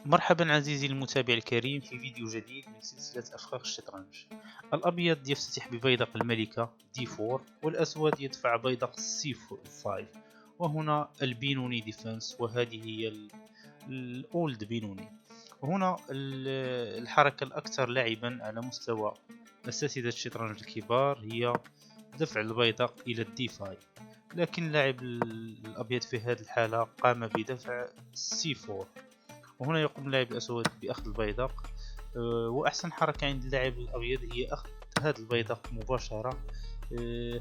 مرحبا عزيزي المتابع الكريم في فيديو جديد من سلسلة أفخاخ الشطرنج. الأبيض يفتتح ببيدق الملكة D4 والأسود يدفع بيدق C5، وهنا البينوني ديفنس، وهذه هي الأولد بينوني. وهنا الحركة الأكثر لعبا على مستوى أساتذة الشطرنج الكبار هي دفع البيدق إلى D5، لكن اللاعب الأبيض في هذه الحالة قام بدفع C4، وهنا يقوم اللاعب الأسود بأخذ البيدق. وأحسن حركة عند اللاعب الأبيض هي أخذ هذا البيدق مباشرة.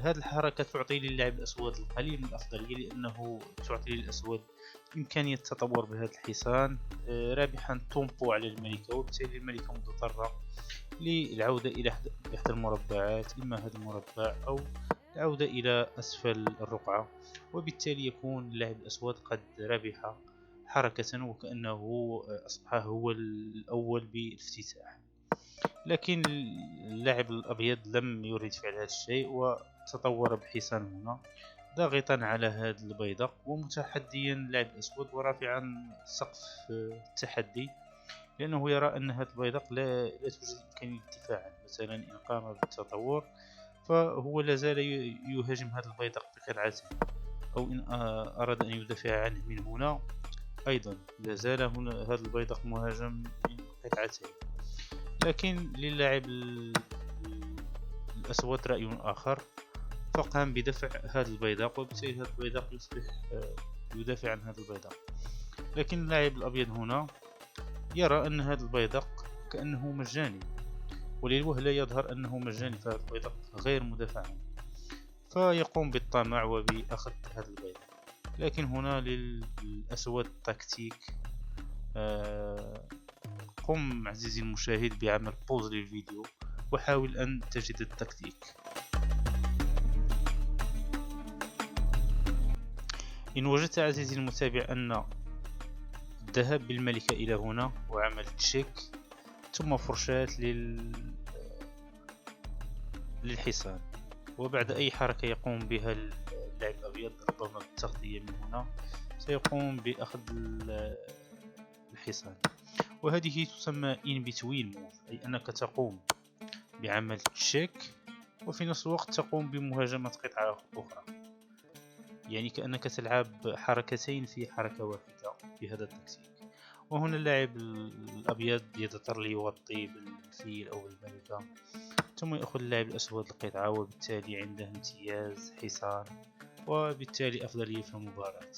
هذه الحركة تعطي للاعب الأسود القليل من الأفضلية، لأنه تعطي للأسود إمكانية التطور بهذا الحصان، رابحا تومبو على الملكة، وبالتالي الملكة مضطرة للعودة إلى إحدى المربعات، إما هذا المربع أو العودة إلى أسفل الرقعة، وبالتالي يكون اللاعب الأسود قد ربح حركة وكأنه أصبح هو الأول بالافتتاح. لكن اللاعب الأبيض لم يريد فعل هذا الشيء، وتطور بحصان هنا ضاغطا على هذا البيدق ومتحديا اللاعب الأسود ورافعا سقف التحدي، لأنه يرى أن هذا البيدق لا توجد إمكانية الدفاع عنه. مثلا إن قام بالتطور فهو لازال يهاجم هذا البيدق بقطعته، أو إن أراد أن يدافع عنه من هنا أيضا لازال هنا هذا البيدق مهاجم من قطعتين. لكن للاعب الأسود رأي آخر، فقام بدفع هذا البيدق، وبالتالي هذا البيدق يصبح يدافع عن هذا البيدق. لكن اللاعب الأبيض هنا يرى أن هذا البيدق كأنه مجاني، وللوهلة يظهر أنه مجاني، فهذا البيدق غير مدافع عنه، فيقوم بالطمع وبأخذ هذا البيدق. لكن هنا للأسود تكتيك. قم عزيزي المشاهد بعمل بوز للفيديو وحاول أن تجد التكتيك. إن وجدت عزيزي المتابع أن الذهاب بالملكة إلى هنا وعمل تشيك ثم فرشاة للحصان، وبعد أي حركة يقوم بها اللاعب الأبيض ربما بالتغطية من هنا سيقوم بأخذ الحصان، وهذه تسمى in between move، أي أنك تقوم بعمل تشيك وفي نفس الوقت تقوم بمهاجمة قطعة أخرى، يعني كأنك تلعب حركتين في حركة واحدة بهذا التكتيك. وهنا اللاعب الأبيض يضطر ليغطي بالفيل أو بالملكة، ثم يأخذ اللاعب الأسود القطعة، وبالتالي عنده امتياز حصان وبالتالي أفضلية في المباراة.